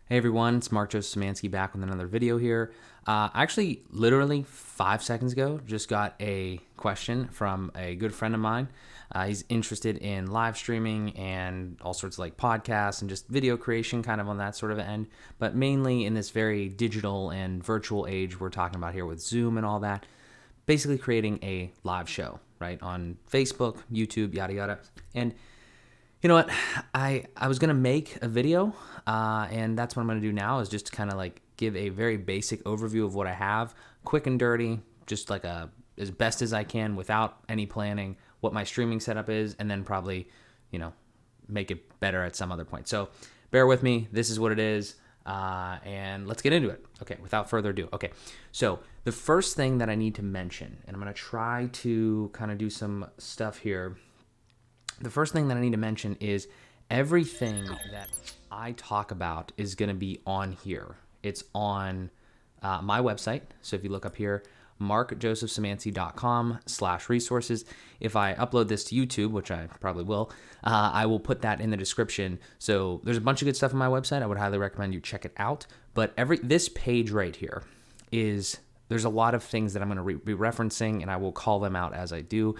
Hey everyone, it's Mark Joseph Szymanski back with another video here. Actually, literally 5 seconds ago, just got a question from a good friend of mine. He's interested in live streaming and all sorts of like podcasts and just video creation kind of on that sort of end, but mainly in this very digital and virtual age we're talking about here with Zoom and all that, basically creating a live show, right, on Facebook, YouTube, yada yada. And you know what? I was gonna make a video, and that's what I'm gonna do now is just kind of like give a very basic overview of what I have, quick and dirty, just like as best as I can without any planning, what my streaming setup is, and then probably, make it better at some other point. So bear with me. This is what it is, and let's get into it. Okay, without further ado. Okay, so the first thing that I need to mention, and I'm gonna try to kind of do some stuff here. The first thing that I need to mention is everything that I talk about is going to be on here. It's on my website. So if you look up here, markjosephszymanski.com/resources. If I upload this to YouTube, which I probably will, I will put that in the description. So there's a bunch of good stuff on my website. I would highly recommend you check it out. But this page right here there's a lot of things that I'm going to be referencing, and I will call them out as I do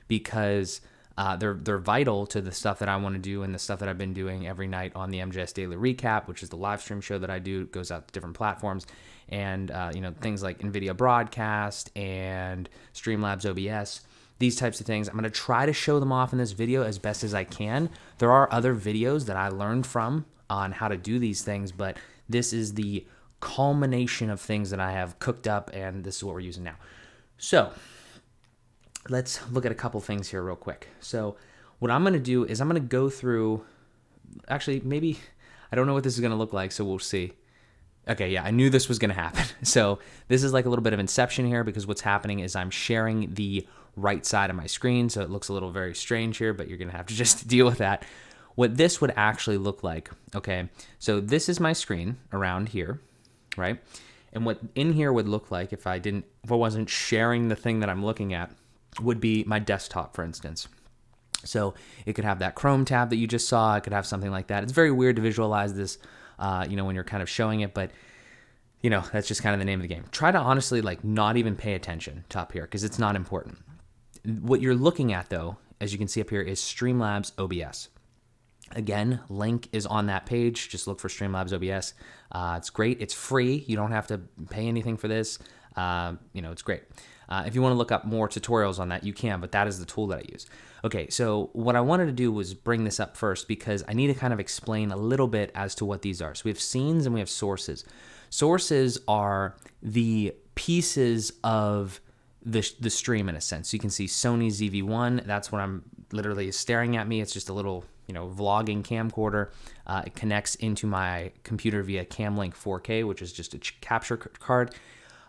because they're vital to the stuff that I want to do and the stuff that I've been doing every night on the MJS Daily Recap, which is the live stream show that I do. It goes out to different platforms, and things like Nvidia Broadcast and Streamlabs OBS, these types of things. I'm going to try to show them off in this video as best as I can. There are other videos that I learned from on how to do these things, but this is the culmination of things that I have cooked up, and this is what we're using now. So let's look at a couple things here real quick. So what I'm going to do is I'm going to go through, actually, maybe, I don't know what this is going to look like, so we'll see. Okay, yeah, I knew this was going to happen. So this is like a little bit of inception here because what's happening is I'm sharing the right side of my screen, so it looks a little very strange here, but you're going to have to just deal with that. What this would actually look like, okay, so this is my screen around here, right? And what in here would look like if I wasn't sharing the thing that I'm looking at would be my desktop, for instance. So it could have that Chrome tab that you just saw. It could have something like that. It's very weird to visualize this, when you're kind of showing it, but that's just kind of the name of the game. Try to honestly not even pay attention to up here because it's not important. What you're looking at though, as you can see up here, is Streamlabs OBS. Again, link is on that page. Just look for Streamlabs OBS. It's great. It's free. You don't have to pay anything for this. It's great. If you want to look up more tutorials on that, you can, but that is the tool that I use. Okay, so what I wanted to do was bring this up first because I need to kind of explain a little bit as to what these are. So we have scenes and we have sources. Sources are the pieces of the stream in a sense. So you can see Sony ZV-1. That's what I'm literally staring at me. It's just a little vlogging camcorder. It connects into my computer via Camlink 4K, which is just a capture card.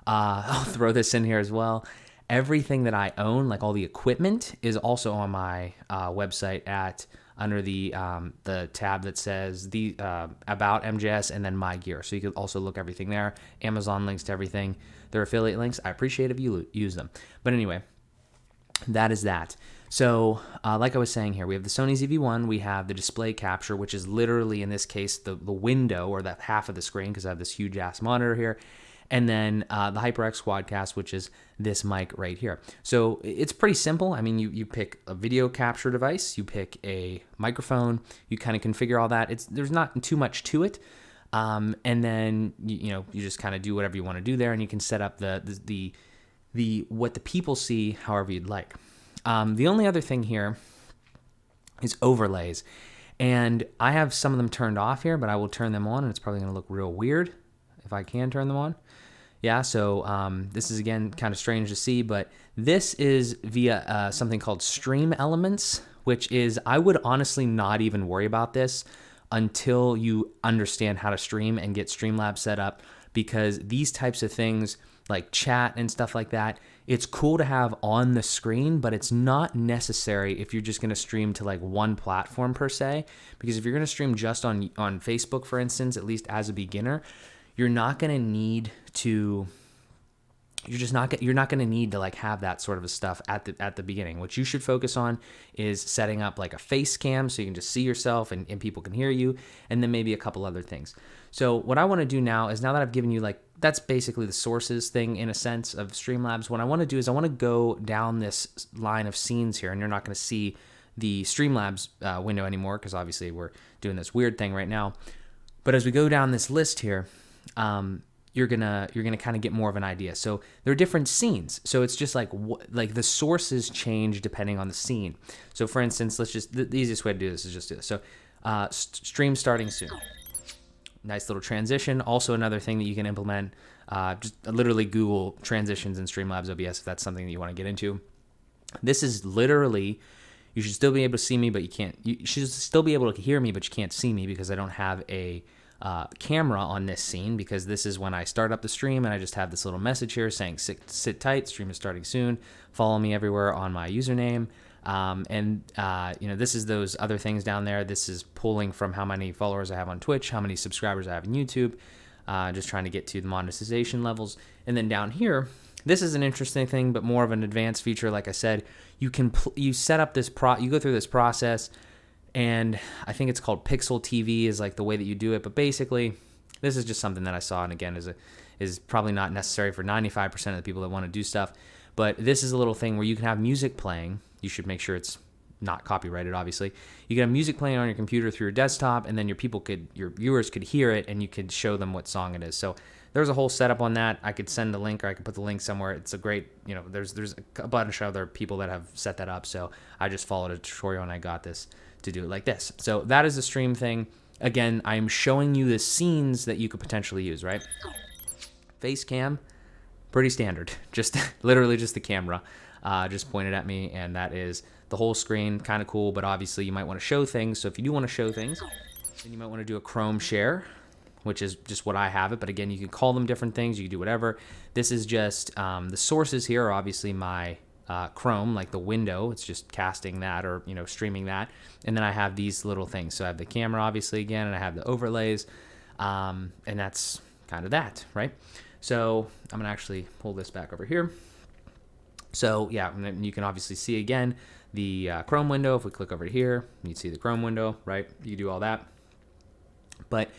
I'll throw this in here as well. Everything that I own, like all the equipment, is also on my website under the tab that says about MJS and then my gear. So you can also look everything there. Amazon links to everything. They're affiliate links. I appreciate if you use them. But anyway, that is that. So like I was saying here, we have the Sony ZV-1. We have the display capture, which is literally in this case the window or that half of the screen because I have this huge ass monitor here. And then the HyperX Quadcast, which is this mic right here. So it's pretty simple. I mean, you pick a video capture device, you pick a microphone, you kind of configure all that. There's not too much to it. And then you just kind of do whatever you want to do there, and you can set up the what the people see however you'd like. The only other thing here is overlays, and I have some of them turned off here, but I will turn them on, and it's probably going to look real weird if I can turn them on. Yeah, so this is, again, kind of strange to see, but this is via something called Stream Elements, which is, I would honestly not even worry about this until you understand how to stream and get Streamlabs set up, because these types of things, like chat and stuff like that, it's cool to have on the screen, but it's not necessary if you're just going to stream to one platform per se, because if you're going to stream just on Facebook, for instance, at least as a beginner, you're not going to need to you're not going to need to like have that sort of stuff at the beginning. What you should focus on is setting up like a face cam so you can just see yourself and people can hear you, and then maybe a couple other things. So what I want to do now is, now that I've given you like, that's basically the sources thing in a sense of Streamlabs, what I want to do is I want to go down this line of scenes here, and you're not going to see the Streamlabs window anymore because obviously we're doing this weird thing right now. But as we go down this list here, you're gonna kind of get more of an idea. So there are different scenes. So it's just like the sources change depending on the scene. So for instance, the easiest way to do this is just do this. So stream starting soon. Nice little transition. Also another thing that you can implement. Just literally Google transitions in Streamlabs OBS if that's something that you want to get into. This is literally, you should still be able to see me, but you can't. You should still be able to hear me, but you can't see me because I don't have a camera on this scene, because this is when I start up the stream and I just have this little message here saying sit tight, stream is starting soon, follow me everywhere on my username, this is those other things down there. This is pulling from how many followers I have on Twitch, how many subscribers I have on YouTube, just trying to get to the monetization levels. And then down here, this is an interesting thing, but more of an advanced feature. Like I said, you set up this you go through this process, and I think it's called Pixel TV is like the way that you do it. But basically, this is just something that I saw, and again, is probably not necessary for 95% of the people that want to do stuff. But this is a little thing where you can have music playing. You should make sure it's not copyrighted, obviously. You can have music playing on your computer through your desktop, and then your viewers could hear it, and you could show them what song it is. So there's a whole setup on that. I could send a link, or I could put the link somewhere. It's a great, there's a bunch of other people that have set that up. So I just followed a tutorial and I got this to do it like this. So that is the stream thing. Again, I'm showing you the scenes that you could potentially use, right? Face cam, pretty standard. Just literally just the camera just pointed at me, and that is the whole screen. Kind of cool, but obviously you might want to show things. So if you do want to show things, then you might want to do a Chrome share, which is just what I have it. But again, you can call them different things. You can do whatever. This is just the sources here are obviously my Chrome, like the window. It's just casting that, or streaming that. And then I have these little things. So I have the camera, obviously, again, and I have the overlays, and that's kind of that, right? So I'm gonna actually pull this back over here. So yeah, and you can obviously see again the Chrome window. If we click over here, you can see the Chrome window, right? You do all that, but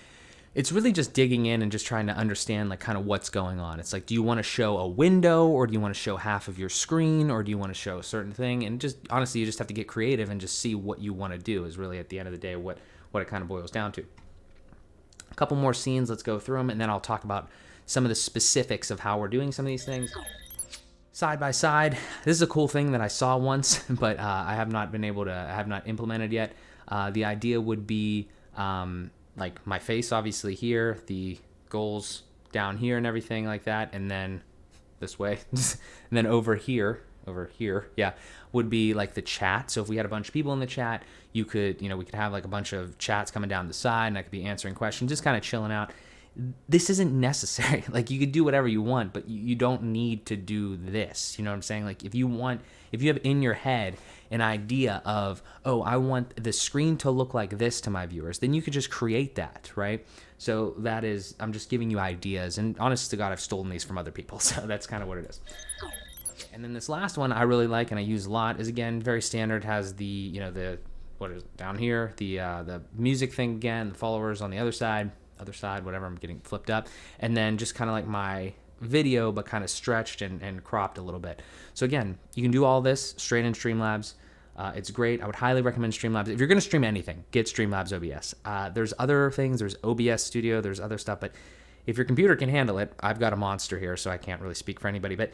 it's really just digging in and just trying to understand like kind of what's going on. It's like, do you want to show a window, or do you want to show half of your screen, or do you want to show a certain thing? And just honestly, you just have to get creative and just see what you want to do is really at the end of the day what it kind of boils down to. A couple more scenes, let's go through them, and then I'll talk about some of the specifics of how we're doing some of these things. Side by side, this is a cool thing that I saw once, but I have not implemented yet. The idea would be like my face obviously here, the goals down here and everything like that, and then this way, and then over here, yeah, would be like the chat. So if we had a bunch of people in the chat, we could have like a bunch of chats coming down the side, and I could be answering questions, just kind of chilling out. This isn't necessary. Like, you could do whatever you want, but you don't need to do this. You know what I'm saying? Like, if you have in your head an idea of, oh, I want the screen to look like this to my viewers, then you could just create that, right? So I'm just giving you ideas, and honest to God, I've stolen these from other people, so that's kind of what it is. And then this last one I really like and I use a lot is, again, very standard, has the what is it, down here, the music thing again, the followers on the other side, whatever, I'm getting flipped up, and then just kind of like my video, but kind of stretched and cropped a little bit. So again, you can do all this straight in Streamlabs. It's great. I would highly recommend Streamlabs. If you're going to stream anything, get Streamlabs OBS. There's other things. There's OBS Studio. There's other stuff. But if your computer can handle it, I've got a monster here, so I can't really speak for anybody. But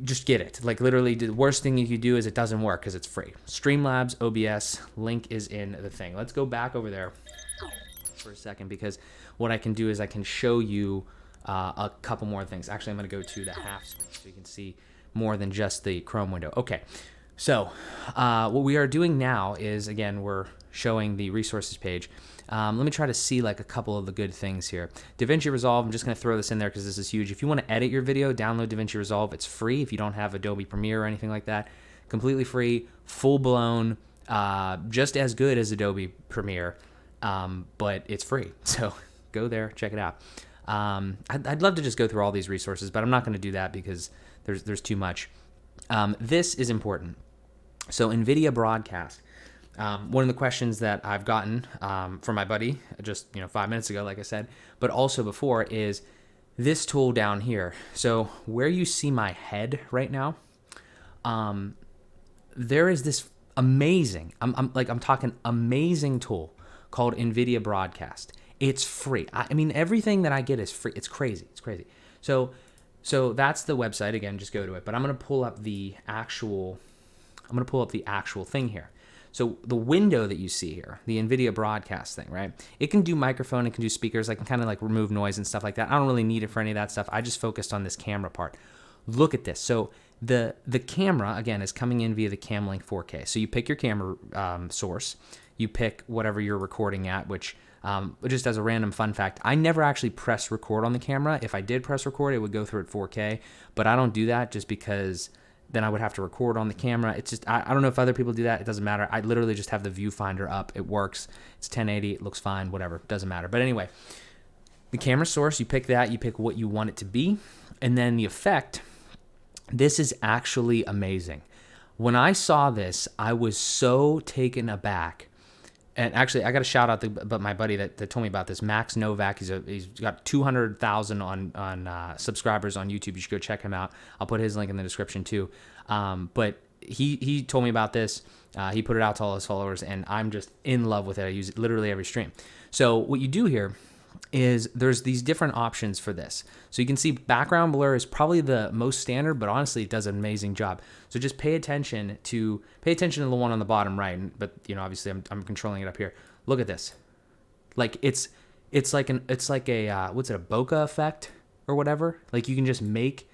just get it. Like, literally, the worst thing you could do is it doesn't work because it's free. Streamlabs OBS, link is in the thing. Let's go back over there for a second, because what I can do is I can show you a couple more things. Actually, I'm going to go to the half screen so you can see more than just the Chrome window. Okay, so what we are doing now is, again, we're showing the resources page. Let me try to see like a couple of the good things here. Davinci Resolve, I'm just going to throw this in there because this is huge. If you want to edit your video, download Davinci Resolve. It's free if you don't have Adobe Premiere or anything like that. Completely free, full-blown, just as good as Adobe Premiere, but it's free. So go there, check it out. I'd love to just go through all these resources, but I'm not going to do that because there's too much. This is important. So Nvidia Broadcast. One of the questions that I've gotten from my buddy just 5 minutes ago, like I said, but also before, is this tool down here. So where you see my head right now, there is this amazing, I'm talking amazing tool called Nvidia Broadcast. It's free. I mean, everything that I get is free. It's crazy. It's crazy. So that's the website. Again, just go to it. But I'm going to pull up the actual thing here. So the window that you see here, the Nvidia Broadcast thing, right? It can do microphone, it can do speakers, I can kind of like remove noise and stuff like that. I don't really need it for any of that stuff. I just focused on this camera part. Look at this. So the camera, again, is coming in via the Camlink 4K. So you pick your camera source, you pick whatever you're recording at, which just as a random fun fact, I never actually press record on the camera. If I did press record, it would go through at 4K, but I don't do that just because then I would have to record on the camera. It's just, I don't know if other people do that. It doesn't matter. I literally just have the viewfinder up. It works. It's 1080. It looks fine, whatever. It doesn't matter. But anyway, the camera source, you pick that. You pick what you want it to be. And then the effect, this is actually amazing. When I saw this, I was so taken aback. And actually, I got to shout out but my buddy that told me about this, Max Novak. He's got 200,000 on subscribers on YouTube. You should go check him out. I'll put his link in the description too. But he told me about this. He put it out to all his followers, and I'm just in love with it. I use it literally every stream. So what you do here is there's these different options for this. So you can see background blur is probably the most standard, but honestly, it does an amazing job. So just pay attention to the one on the bottom right. But obviously, I'm controlling it up here. Look at this. Like it's like a what's it, a bokeh effect or whatever. Like you can just make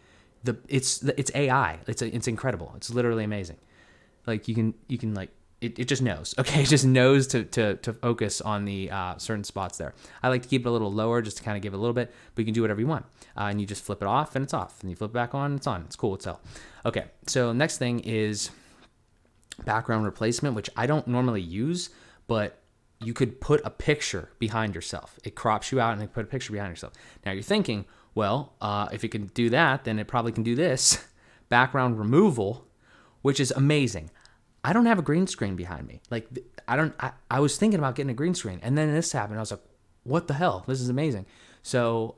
it's AI. It's incredible. It's literally amazing. Like you can like. It just knows. Okay, it just knows to focus on the certain spots there. I like to keep it a little lower just to kind of give it a little bit, but you can do whatever you want. And you just flip it off and it's off. And you flip it back on, it's on. It's cool, it's hell. Okay, so next thing is background replacement, which I don't normally use, but you could put a picture behind yourself. It crops you out and it put a picture behind yourself. Now you're thinking, well, if it can do that, then it probably can do this. Background removal, which is amazing. I don't have a green screen behind me. Like I was thinking about getting a green screen, and then this happened. I was like, what the hell? This is amazing. So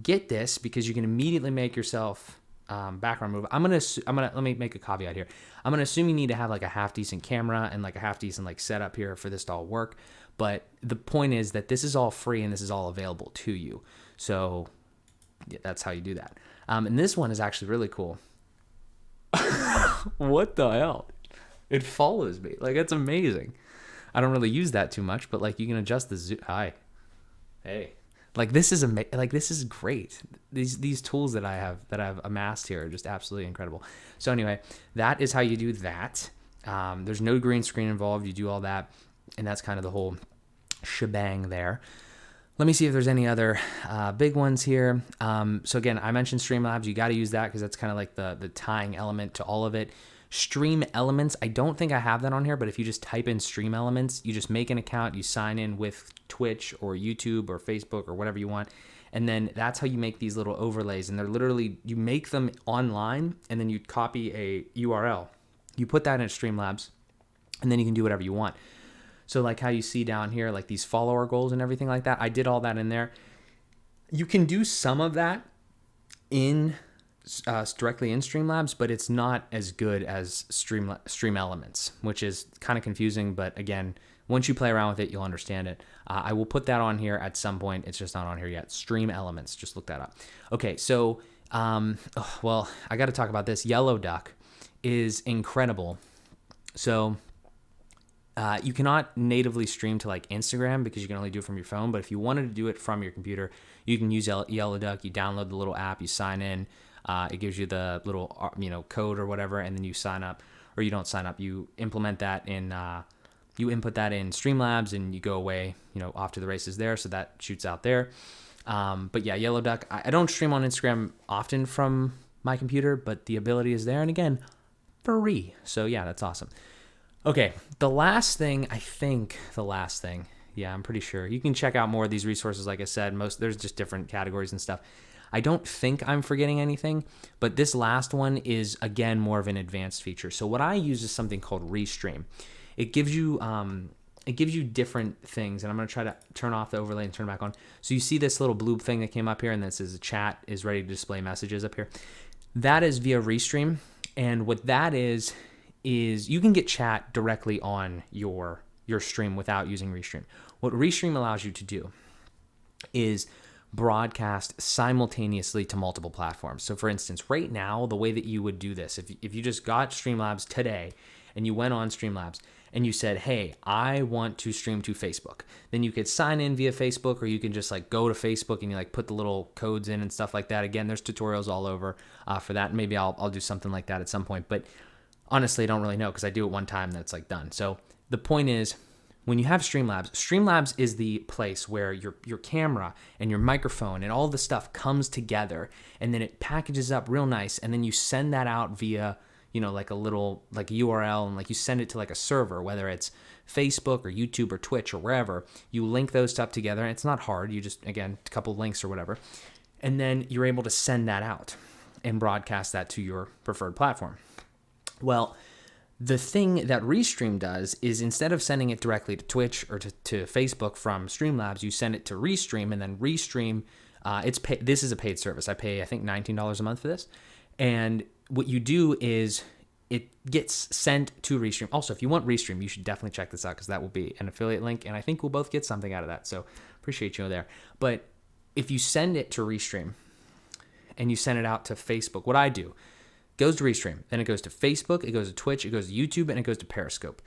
get this, because you can immediately make yourself background move. Let me make a caveat here. I'm gonna assume you need to have like a half decent camera and like a half decent like setup here for this to all work. But the point is that this is all free and this is all available to you. So yeah, that's how you do that. And this one is actually really cool. What the hell? It follows me. Like, it's amazing. I don't really use that too much, but like you can adjust the zoom. Hi. Hey. Like this is this is great. These tools that I've amassed here are just absolutely incredible. So anyway, that is how you do that. There's no green screen involved. You do all that, and that's kind of the whole shebang there. Let me see if there's any other big ones here. So again, I mentioned Streamlabs. You got to use that because that's kind of like the tying element to all of it. Stream Elements, I don't think I have that on here, but if you just type in Stream Elements, you just make an account, you sign in with Twitch or YouTube or Facebook or whatever you want, and then that's how you make these little overlays. And they're literally, you make them online, and then you copy a URL. You put that in Streamlabs, and then you can do whatever you want. So like how you see down here, like these follower goals and everything like that, I did all that in there. You can do some of that in directly in Streamlabs, but it's not as good as Stream Elements, which is kind of confusing. But again, once you play around with it, you'll understand it. I will put that on here at some point. It's just not on here yet. Stream Elements, just look that up. Okay, so well, I got to talk about this. Yellow Duck is incredible. So you cannot natively stream to like Instagram because you can only do it from your phone. But if you wanted to do it from your computer, you can use Yellow Duck. You download the little app, you sign in. It gives you the little code or whatever, and then you sign up, or you don't sign up. You implement that in you input that in Streamlabs, and you go away off to the races there. So that shoots out there. But yeah, Yellow Duck. I don't stream on Instagram often from my computer, but the ability is there, and again, free. So yeah, that's awesome. Okay, the last thing, Yeah, I'm pretty sure. You can check out more of these resources. Like I said, there's just different categories and stuff. I don't think I'm forgetting anything, but this last one is, again, more of an advanced feature. So what I use is something called Restream. It gives you different things, and I'm going to try to turn off the overlay and turn it back on. So you see this little blue thing that came up here, and this is a chat is ready to display messages up here. That is via Restream, and what that is you can get chat directly on your stream without using Restream. What Restream allows you to do is broadcast simultaneously to multiple platforms. So for instance, right now, the way that you would do this, if you just got Streamlabs today and you went on Streamlabs and you said, hey, I want to stream to Facebook, then you could sign in via Facebook, or you can just like go to Facebook and you like put the little codes in and stuff like that. Again, there's tutorials all over for that. Maybe I'll do something like that at some point, but honestly, I don't really know because I do it one time that's like done. So the point is, when you have Streamlabs is the place where your camera and your microphone and all the stuff comes together, and then it packages up real nice, and then you send that out via, like a little like URL, and like you send it to like a server, whether it's Facebook or YouTube or Twitch or wherever. You link those stuff together, and it's not hard. You just, again, a couple links or whatever, and then you're able to send that out and broadcast that to your preferred platform. Well, the thing that Restream does is, instead of sending it directly to Twitch or to Facebook from Streamlabs, you send it to Restream, and then Restream, this is a paid service. I pay, I think, $19 a month for this. And what you do is it gets sent to Restream. Also, if you want Restream, you should definitely check this out, because that will be an affiliate link, and I think we'll both get something out of that. So appreciate you there. But if you send it to Restream and you send it out to Facebook, what I do, goes to Restream, then it goes to Facebook, it goes to Twitch, it goes to YouTube, and it goes to Periscope.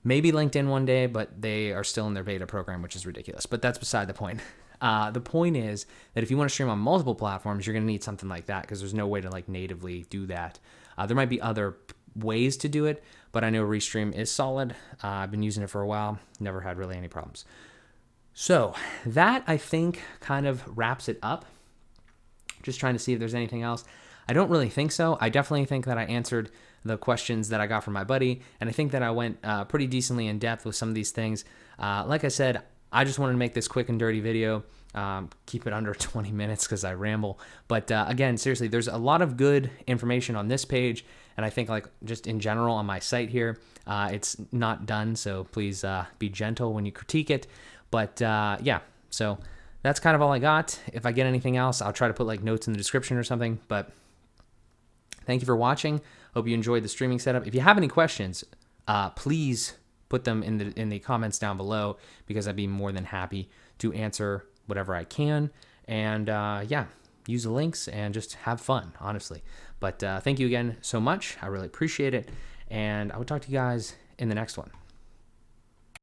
Maybe LinkedIn one day, but they are still in their beta program, which is ridiculous. But that's beside the point. The point is that if you want to stream on multiple platforms, you're going to need something like that, because there's no way to like natively do that. There might be other ways to do it, but I know Restream is solid. I've been using it for a while, never had really any problems. So that, I think, kind of wraps it up. Just trying to see if there's anything else. I don't really think so. I definitely think that I answered the questions that I got from my buddy, and I think that I went pretty decently in depth with some of these things. Like I said, I just wanted to make this quick and dirty video, keep it under 20 minutes because I ramble. But again, seriously, there's a lot of good information on this page, and I think like just in general on my site here, it's not done, so please be gentle when you critique it. But yeah, so that's kind of all I got. If I get anything else, I'll try to put like notes in the description or something, but thank you for watching. Hope you enjoyed the streaming setup. If you have any questions, please put them in the comments down below, because I'd be more than happy to answer whatever I can. And yeah, use the links and just have fun, honestly. But thank you again so much. I really appreciate it. And I will talk to you guys in the next one.